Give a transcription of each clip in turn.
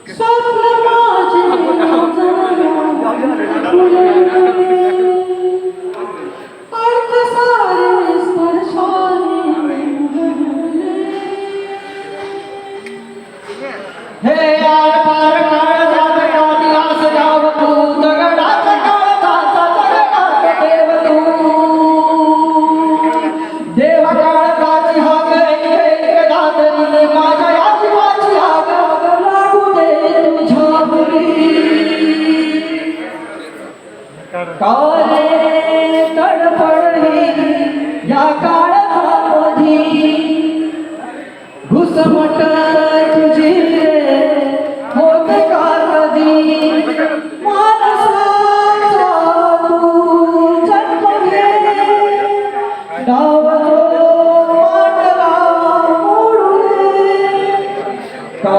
स्वप्न माझे अर्थ सारे स्पर्शाने हे यार पार काळ जात दिलास जाव तू दगडाचा काळाचा जगण्यात देव तू देवा काळाची हाक एक दादरी माझ्या याची वाची हाक लागू दे तुझ्या बुरी काळे तडफडही या काळामध्ये घुसमट तुझी होत का कधी माणसाचा तू जन्म घे डाव जो मांडला मोडू दे का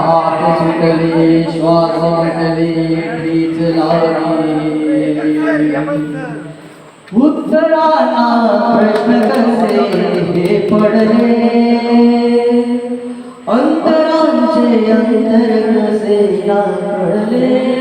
हात सुटले श्वास वाटले प्रीत लावली उत्तराना प्रश्न कसे हे पडले अंतरांचे अंतर कसे या कळले